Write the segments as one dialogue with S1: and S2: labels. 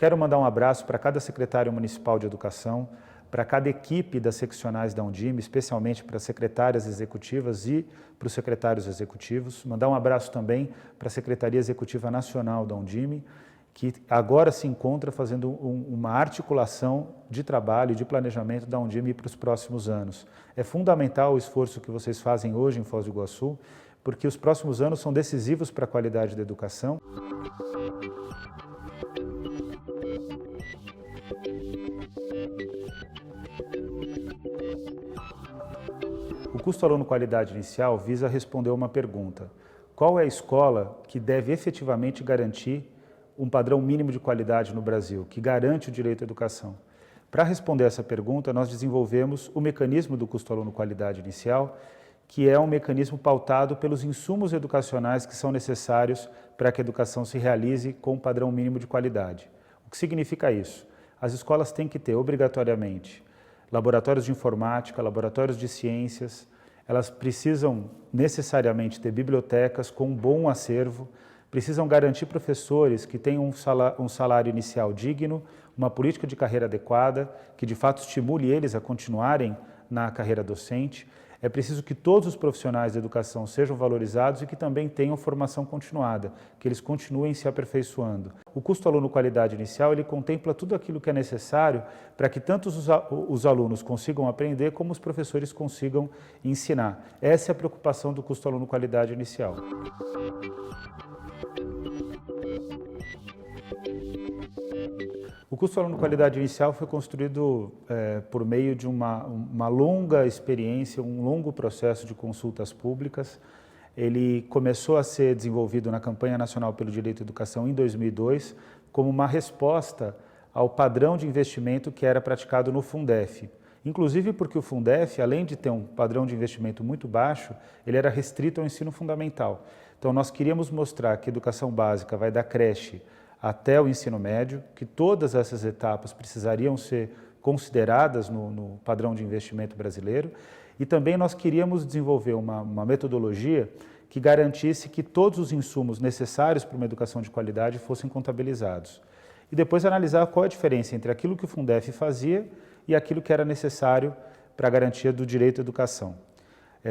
S1: Quero mandar um abraço para cada secretário municipal de educação, para cada equipe das seccionais da Undime, especialmente para as secretárias executivas e para os secretários executivos. Mandar um abraço também para a Secretaria Executiva Nacional da Undime, que agora se encontra fazendo uma articulação de trabalho e de planejamento da Undime para os próximos anos. É fundamental o esforço que vocês fazem hoje em Foz do Iguaçu, porque os próximos anos são decisivos para a qualidade da educação. O custo aluno qualidade inicial visa responder uma pergunta: qual é a escola que deve efetivamente garantir um padrão mínimo de qualidade no Brasil, que garante o direito à educação? Para responder essa pergunta, nós desenvolvemos o mecanismo do custo aluno qualidade inicial, que é um mecanismo pautado pelos insumos educacionais que são necessários para que a educação se realize com um padrão mínimo de qualidade. O que significa isso? As escolas têm que ter, obrigatoriamente, laboratórios de informática, laboratórios de ciências, elas precisam necessariamente ter bibliotecas com um bom acervo, precisam garantir professores que tenham um salário inicial digno, uma política de carreira adequada, que de fato estimule eles a continuarem na carreira docente. É preciso que todos os profissionais da educação sejam valorizados e que também tenham formação continuada, que eles continuem se aperfeiçoando. O custo aluno qualidade inicial, ele contempla tudo aquilo que é necessário para que tanto os alunos consigam aprender como os professores consigam ensinar. Essa é a preocupação do custo aluno qualidade inicial. O custo aluno qualidade inicial foi construído por meio de uma longa experiência, um longo processo de consultas públicas. Ele começou a ser desenvolvido na Campanha Nacional pelo Direito à Educação em 2002, como uma resposta ao padrão de investimento que era praticado no Fundef. Inclusive porque o Fundef, além de ter um padrão de investimento muito baixo, ele era restrito ao ensino fundamental. Então nós queríamos mostrar que a educação básica vai da creche até o ensino médio, que todas essas etapas precisariam ser consideradas no padrão de investimento brasileiro, e também nós queríamos desenvolver uma metodologia que garantisse que todos os insumos necessários para uma educação de qualidade fossem contabilizados. E depois analisar qual a diferença entre aquilo que o Fundef fazia e aquilo que era necessário para a garantia do direito à educação.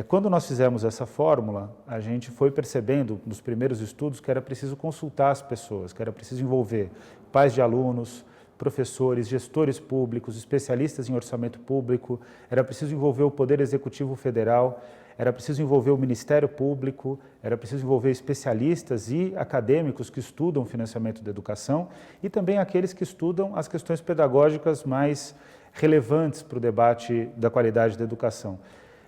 S1: Quando nós fizemos essa fórmula, a gente foi percebendo nos primeiros estudos que era preciso consultar as pessoas, que era preciso envolver pais de alunos, professores, gestores públicos, especialistas em orçamento público, era preciso envolver o Poder Executivo Federal, era preciso envolver o Ministério Público, era preciso envolver especialistas e acadêmicos que estudam o financiamento da educação e também aqueles que estudam as questões pedagógicas mais relevantes para o debate da qualidade da educação.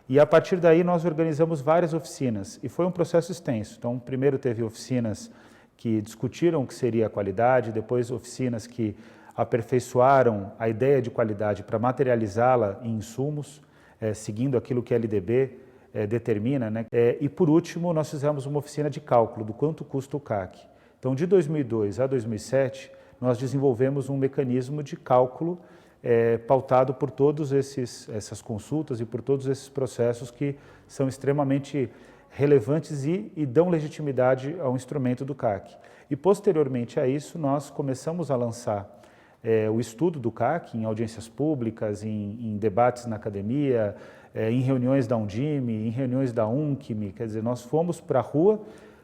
S1: E a partir daí nós organizamos várias oficinas e foi um processo extenso. Então, primeiro teve oficinas que discutiram o que seria a qualidade, depois oficinas que aperfeiçoaram a ideia de qualidade para materializá-la em insumos, seguindo aquilo que a LDB determina, né? E por último, nós fizemos uma oficina de cálculo do quanto custa o CAC. Então, de 2002 a 2007, nós desenvolvemos um mecanismo de cálculo pautado por todas essas consultas e por todos esses processos que são extremamente relevantes e dão legitimidade ao instrumento do CAC. E posteriormente a isso, nós começamos a lançar o estudo do CAC em audiências públicas, em debates na academia, em reuniões da Undime, em reuniões da UNCME, quer dizer, nós fomos para a rua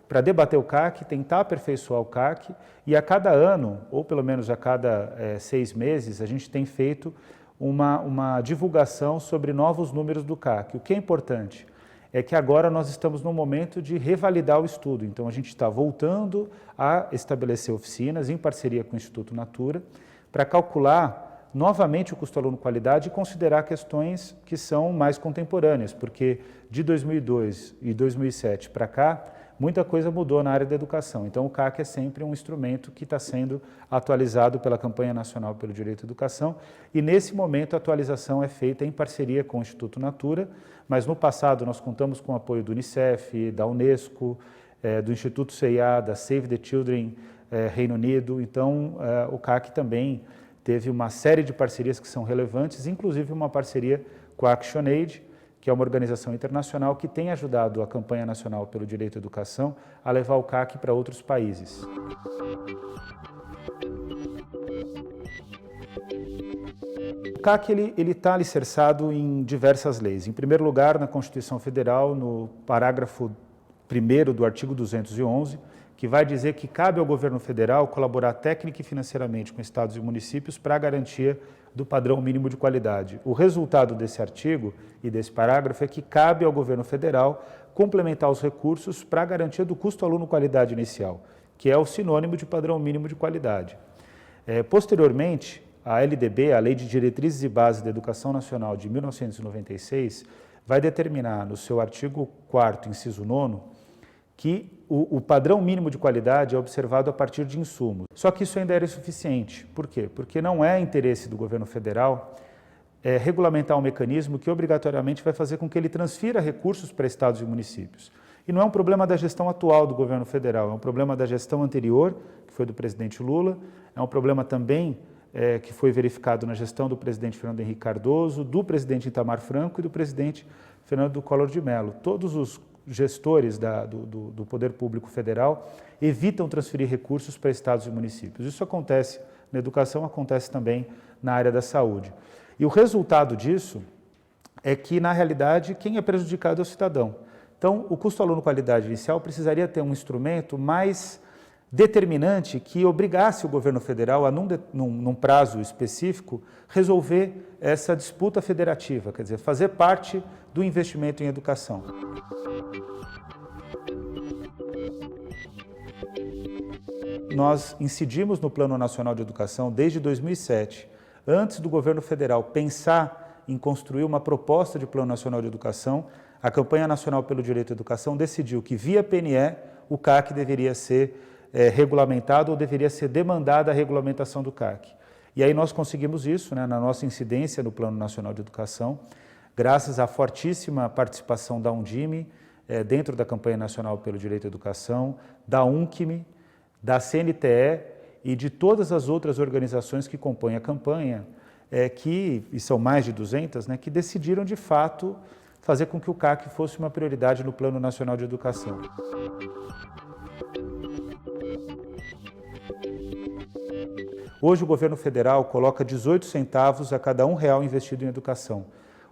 S1: para debater o CAC, tentar aperfeiçoar o CAC, e a cada ano, ou pelo menos a cada 6 meses, a gente tem feito uma divulgação sobre novos números do CAC. O que é importante é que agora nós estamos no momento de revalidar o estudo, então a gente está voltando a estabelecer oficinas em parceria com o Instituto Natura, para calcular novamente o custo aluno qualidade e considerar questões que são mais contemporâneas, porque de 2002 e 2007 para cá, muita coisa mudou na área da educação. Então, o CAC é sempre um instrumento que está sendo atualizado pela Campanha Nacional pelo Direito à Educação e, nesse momento, a atualização é feita em parceria com o Instituto Natura, mas no passado nós contamos com o apoio do Unicef, da Unesco, do Instituto CIA, da Save the Children Reino Unido. Então, o CAC também teve uma série de parcerias que são relevantes, inclusive uma parceria com a ActionAid, que é uma organização internacional que tem ajudado a Campanha Nacional pelo Direito à Educação a levar o CAC para outros países. CAC ele está alicerçado em diversas leis. Em primeiro lugar, na Constituição Federal, no parágrafo 1º do artigo 211, que vai dizer que cabe ao governo federal colaborar técnica e financeiramente com estados e municípios para a garantia do padrão mínimo de qualidade. O resultado desse artigo e desse parágrafo é que cabe ao governo federal complementar os recursos para a garantia do custo aluno qualidade inicial, que é o sinônimo de padrão mínimo de qualidade. Posteriormente, a LDB, a Lei de Diretrizes e Bases da Educação Nacional de 1996, vai determinar no seu artigo 4º, inciso 9º, que o padrão mínimo de qualidade é observado a partir de insumos. Só que isso ainda era insuficiente. Por quê? Porque não é interesse do governo federal regulamentar um mecanismo que obrigatoriamente vai fazer com que ele transfira recursos para estados e municípios. E não é um problema da gestão atual do governo federal, é um problema da gestão anterior, que foi do presidente Lula, é um problema também que foi verificado na gestão do presidente Fernando Henrique Cardoso, do presidente Itamar Franco e do presidente Fernando Collor de Mello. Todos os gestores do Poder Público Federal evitam transferir recursos para estados e municípios. Isso acontece na educação, acontece também na área da saúde. E o resultado disso é que, na realidade, quem é prejudicado é o cidadão. Então, o custo aluno qualidade inicial precisaria ter um instrumento mais determinante que obrigasse o governo federal a, num prazo específico, resolver essa disputa federativa, quer dizer, fazer parte do investimento em educação. Nós incidimos no Plano Nacional de Educação desde 2007, antes do governo federal pensar em construir uma proposta de Plano Nacional de Educação. A Campanha Nacional pelo Direito à Educação decidiu que, via PNE, o CAC deveria ser regulamentado ou deveria ser demandada a regulamentação do CAC. E aí nós conseguimos isso, né, na nossa incidência no Plano Nacional de Educação, graças à fortíssima participação da Undime, dentro da Campanha Nacional pelo Direito à Educação, da UNCME, da CNTE e de todas as outras organizações que compõem a campanha, e são mais de 200, né, que decidiram de fato fazer com que o CAC fosse uma prioridade no Plano Nacional de Educação. Hoje o governo federal coloca 18 centavos a cada R$1 investido em educação.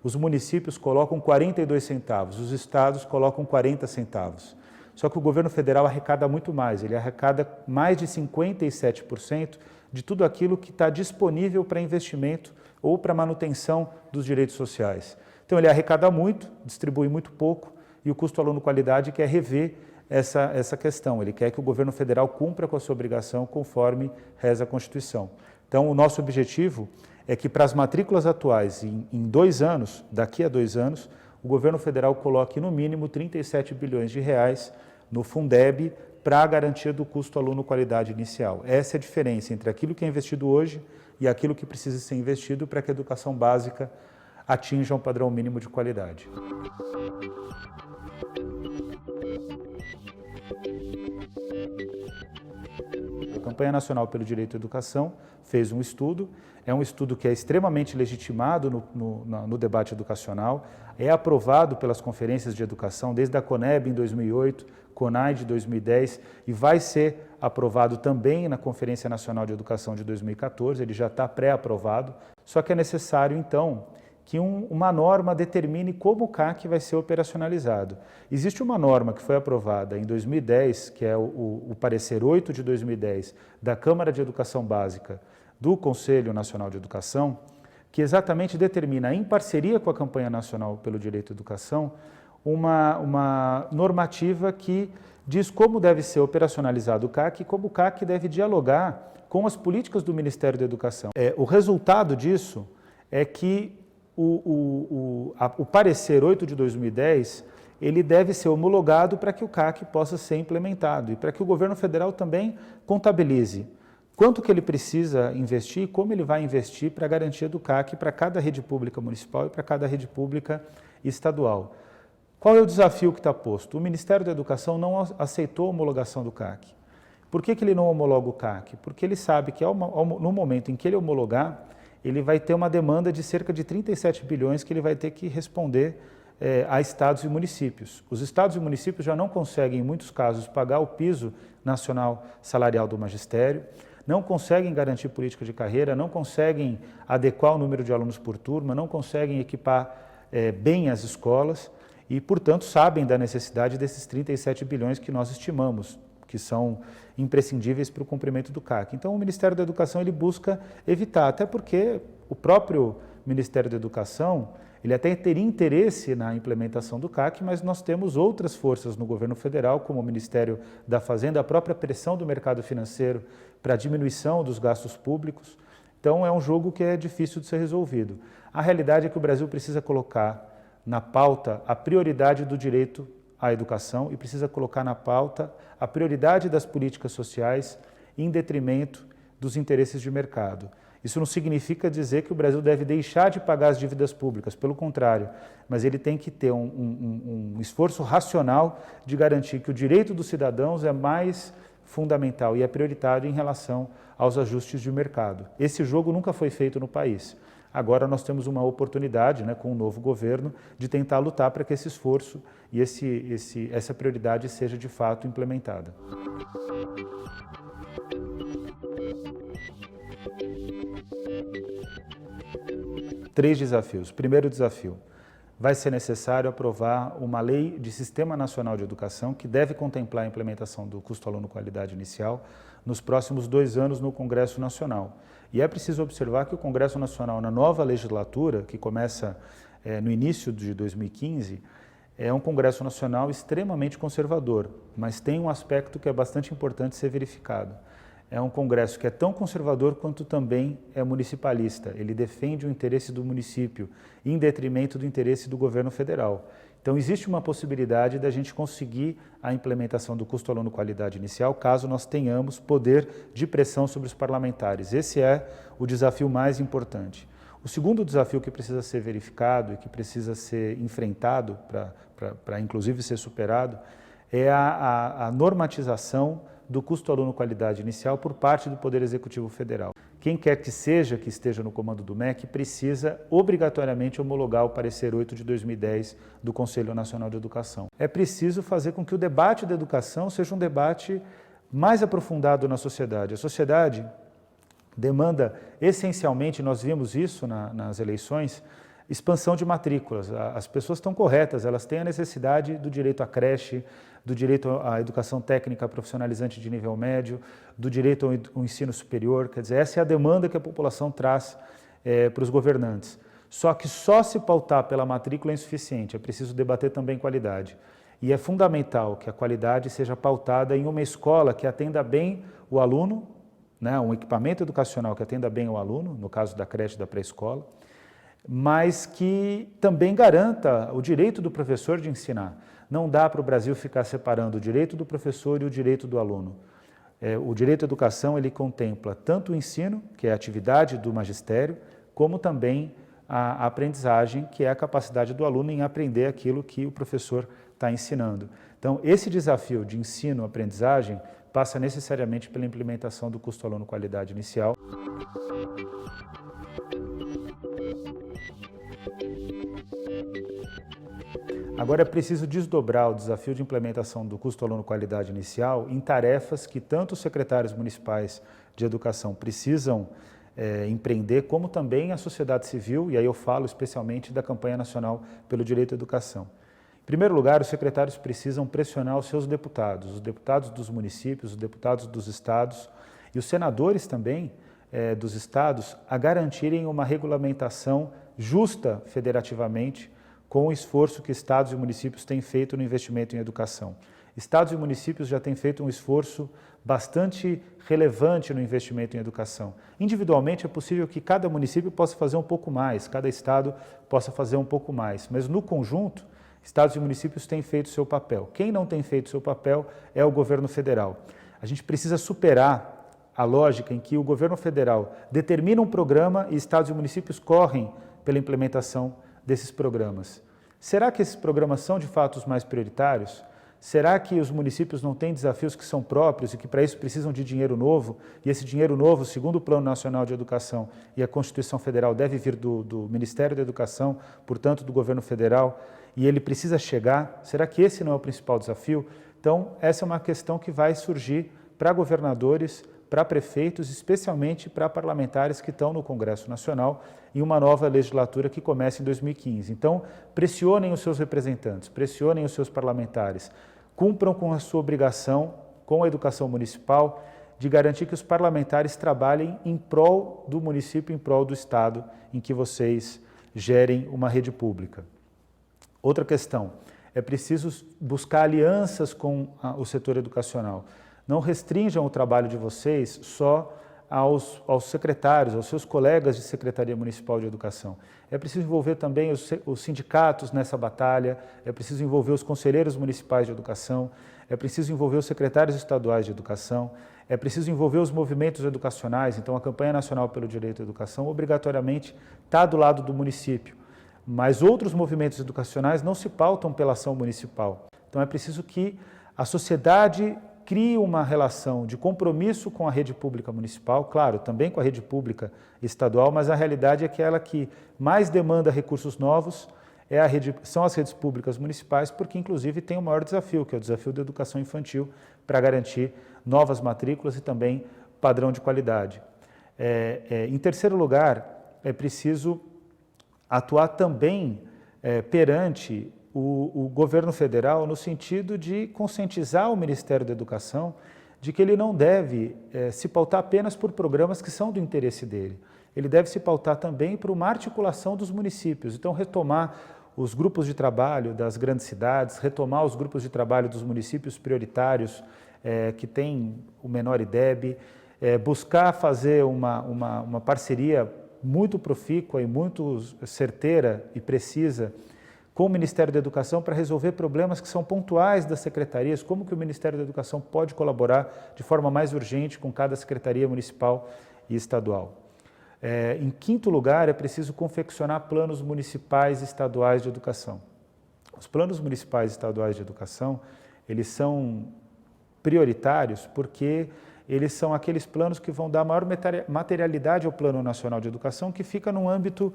S1: Os municípios colocam 42 centavos, os estados colocam 40 centavos. Só que o governo federal arrecada muito mais, ele arrecada mais de 57% de tudo aquilo que está disponível para investimento ou para manutenção dos direitos sociais. Então ele arrecada muito, distribui muito pouco e o custo aluno qualidade quer rever essa questão. Ele quer que o governo federal cumpra com a sua obrigação conforme reza a Constituição. Então o nosso objetivo é que para as matrículas atuais, em 2 anos, daqui a 2 anos, o governo federal coloque no mínimo 37 bilhões de reais no Fundeb para a garantia do custo aluno qualidade inicial. Essa é a diferença entre aquilo que é investido hoje e aquilo que precisa ser investido para que a educação básica atinja um padrão mínimo de qualidade. A Campanha Nacional pelo Direito à Educação fez um estudo, é um estudo que é extremamente legitimado no debate educacional, é aprovado pelas conferências de educação, desde a CONEB em 2008, CONAID de 2010, e vai ser aprovado também na Conferência Nacional de Educação de 2014, ele já está pré-aprovado, só que é necessário, então, que uma norma determine como o CAC vai ser operacionalizado. Existe uma norma que foi aprovada em 2010, que é o parecer 8 de 2010 da Câmara de Educação Básica do Conselho Nacional de Educação, que exatamente determina, em parceria com a Campanha Nacional pelo Direito à Educação, uma normativa que diz como deve ser operacionalizado o CAC e como o CAC deve dialogar com as políticas do Ministério da Educação. O resultado disso é que o parecer 8 de 2010, ele deve ser homologado para que o CAC possa ser implementado e para que o governo federal também contabilize quanto que ele precisa investir e como ele vai investir para a garantia do CAC para cada rede pública municipal e para cada rede pública estadual. Qual é o desafio que está posto? O Ministério da Educação não aceitou a homologação do CAC. Por que ele não homologa o CAC? Porque ele sabe que no momento em que ele homologar, ele vai ter uma demanda de cerca de 37 bilhões que ele vai ter que responder a estados e municípios. Os estados e municípios já não conseguem, em muitos casos, pagar o piso nacional salarial do magistério. não conseguem garantir política de carreira, não conseguem adequar o número de alunos por turma, não conseguem equipar bem as escolas e, portanto, sabem da necessidade desses 37 bilhões que nós estimamos, que são imprescindíveis para o cumprimento do CAC. Então, o Ministério da Educação ele busca evitar, até porque o próprio Ministério da Educação ele até teria interesse na implementação do CAC, mas nós temos outras forças no governo federal, como o Ministério da Fazenda, a própria pressão do mercado financeiro para a diminuição dos gastos públicos. Então, é um jogo que é difícil de ser resolvido. A realidade é que o Brasil precisa colocar na pauta a prioridade do direito à educação e precisa colocar na pauta a prioridade das políticas sociais em detrimento dos interesses de mercado. Isso não significa dizer que o Brasil deve deixar de pagar as dívidas públicas, pelo contrário, mas ele tem que ter um esforço racional de garantir que o direito dos cidadãos é mais fundamental e é prioritário em relação aos ajustes de mercado. Esse jogo nunca foi feito no país. Agora nós temos uma oportunidade, com o novo governo, de tentar lutar para que esse esforço e essa prioridade seja de fato implementada. Três desafios. Primeiro desafio, vai ser necessário aprovar uma lei de Sistema Nacional de Educação que deve contemplar a implementação do custo aluno qualidade inicial nos próximos 2 anos no Congresso Nacional. E é preciso observar que o Congresso Nacional, na nova legislatura, que começa no início de 2015, é um Congresso Nacional extremamente conservador, mas tem um aspecto que é bastante importante ser verificado. É um Congresso que é tão conservador quanto também é municipalista. Ele defende o interesse do município em detrimento do interesse do governo federal. Então, existe uma possibilidade da gente conseguir a implementação do custo aluno qualidade inicial, caso nós tenhamos poder de pressão sobre os parlamentares. Esse é o desafio mais importante. O segundo desafio que precisa ser verificado e que precisa ser enfrentado para inclusive ser superado é a normatização do custo aluno qualidade inicial por parte do Poder Executivo Federal. Quem quer que esteja no comando do MEC precisa obrigatoriamente homologar o parecer 8 de 2010 do Conselho Nacional de Educação. É preciso fazer com que o debate da educação seja um debate mais aprofundado na sociedade. A sociedade demanda essencialmente, nós vimos isso nas eleições, expansão de matrículas. As pessoas estão corretas, elas têm a necessidade do direito à creche, do direito à educação técnica profissionalizante de nível médio, do direito ao ensino superior. Quer dizer, essa é a demanda que a população traz para os governantes. Só que só se pautar pela matrícula é insuficiente, é preciso debater também qualidade. E é fundamental que a qualidade seja pautada em uma escola que atenda bem o aluno, um equipamento educacional que atenda bem o aluno, no caso da creche e da pré-escola, mas que também garanta o direito do professor de ensinar. Não dá para o Brasil ficar separando o direito do professor e o direito do aluno. O direito à educação ele contempla tanto o ensino, que é a atividade do magistério, como também a aprendizagem, que é a capacidade do aluno em aprender aquilo que o professor está ensinando. Então, esse desafio de ensino-aprendizagem passa necessariamente pela implementação do custo aluno qualidade inicial. Agora é preciso desdobrar o desafio de implementação do custo aluno qualidade inicial em tarefas que tanto os secretários municipais de educação precisam empreender, como também a sociedade civil, e aí eu falo especialmente da campanha nacional pelo direito à educação. Em primeiro lugar, os secretários precisam pressionar os seus deputados, os deputados dos municípios, os deputados dos estados e os senadores também dos estados a garantirem uma regulamentação justa federativamente com o esforço que estados e municípios têm feito no investimento em educação. Estados e municípios já têm feito um esforço bastante relevante no investimento em educação. Individualmente é possível que cada município possa fazer um pouco mais, cada estado possa fazer um pouco mais, mas no conjunto, estados e municípios têm feito seu papel. Quem não tem feito seu papel é o governo federal. A gente precisa superar a lógica em que o governo federal determina um programa e estados e municípios correm pela implementação desses programas. Será que esses programas são de fato os mais prioritários? Será que os municípios não têm desafios que são próprios e que para isso precisam de dinheiro novo? E esse dinheiro novo, segundo o Plano Nacional de Educação e a Constituição Federal, deve vir do Ministério da Educação, portanto do governo federal, e ele precisa chegar? Será que esse não é o principal desafio? Então, essa é uma questão que vai surgir para governadores, para prefeitos, especialmente para parlamentares que estão no Congresso Nacional em uma nova legislatura que começa em 2015. Então, pressionem os seus representantes, pressionem os seus parlamentares, cumpram com a sua obrigação com a educação municipal de garantir que os parlamentares trabalhem em prol do município, em prol do estado em que vocês gerem uma rede pública. Outra questão, é preciso buscar alianças com o setor educacional. Não restringam o trabalho de vocês só aos secretários, aos seus colegas de Secretaria Municipal de Educação. É preciso envolver também os sindicatos nessa batalha, é preciso envolver os conselheiros municipais de educação, é preciso envolver os secretários estaduais de educação, é preciso envolver os movimentos educacionais. Então, a Campanha Nacional pelo Direito à Educação obrigatoriamente está do lado do município, mas outros movimentos educacionais não se pautam pela ação municipal. Então, é preciso que a sociedade crie uma relação de compromisso com a rede pública municipal, claro, também com a rede pública estadual, mas a realidade é que aquela que mais demanda recursos novos são as redes públicas municipais, porque inclusive tem o maior desafio, que é o desafio da educação infantil, para garantir novas matrículas e também padrão de qualidade. Em terceiro lugar, é preciso atuar também perante o governo federal no sentido de conscientizar o Ministério da Educação de que ele não deve se pautar apenas por programas que são do interesse dele. Ele deve se pautar também por uma articulação dos municípios. Então, retomar os grupos de trabalho das grandes cidades, retomar os grupos de trabalho dos municípios prioritários que têm o menor IDEB, buscar fazer uma parceria muito profícua e muito certeira e precisa com o Ministério da Educação para resolver problemas que são pontuais das secretarias, como que o Ministério da Educação pode colaborar de forma mais urgente com cada secretaria municipal e estadual. Em quinto lugar, é preciso confeccionar planos municipais e estaduais de educação. Os planos municipais e estaduais de educação, eles são prioritários porque eles são aqueles planos que vão dar maior materialidade ao Plano Nacional de Educação, que fica num âmbito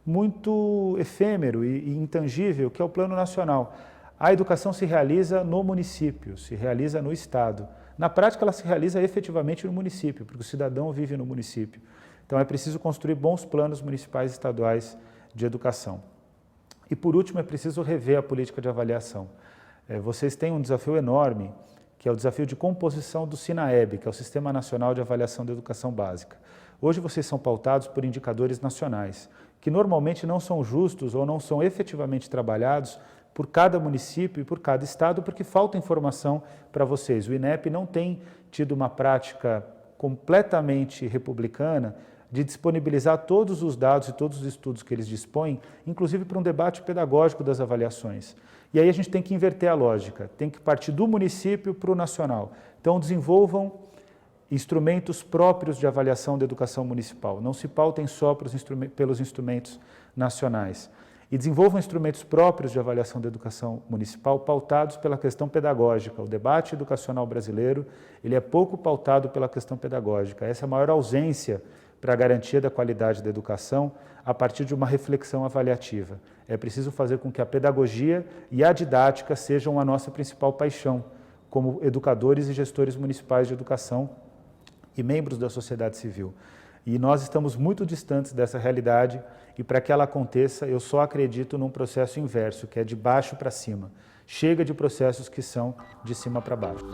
S1: muito efêmero e intangível, que é o Plano Nacional. A educação se realiza no município, se realiza no estado. Na prática, ela se realiza efetivamente no município, porque o cidadão vive no município. Então, é preciso construir bons planos municipais e estaduais de educação. E, por último, é preciso rever a política de avaliação. Vocês têm um desafio enorme, que é o desafio de composição do SINAEB, que é o Sistema Nacional de Avaliação da Educação Básica. Hoje, vocês são pautados por indicadores nacionais, que normalmente não são justos ou não são efetivamente trabalhados por cada município e por cada estado, porque falta informação para vocês. O INEP não tem tido uma prática completamente republicana de disponibilizar todos os dados e todos os estudos que eles dispõem, inclusive para um debate pedagógico das avaliações. E aí a gente tem que inverter a lógica, tem que partir do município para o nacional. Então, desenvolvam instrumentos próprios de avaliação da educação municipal, não se pautem só pelos instrumentos nacionais. E desenvolvam instrumentos próprios de avaliação da educação municipal pautados pela questão pedagógica. O debate educacional brasileiro, ele é pouco pautado pela questão pedagógica. Essa é a maior ausência para a garantia da qualidade da educação a partir de uma reflexão avaliativa. É preciso fazer com que a pedagogia e a didática sejam a nossa principal paixão, como educadores e gestores municipais de educação e membros da sociedade civil. E nós estamos muito distantes dessa realidade e para que ela aconteça, eu só acredito num processo inverso, que é de baixo para cima. Chega de processos que são de cima para baixo.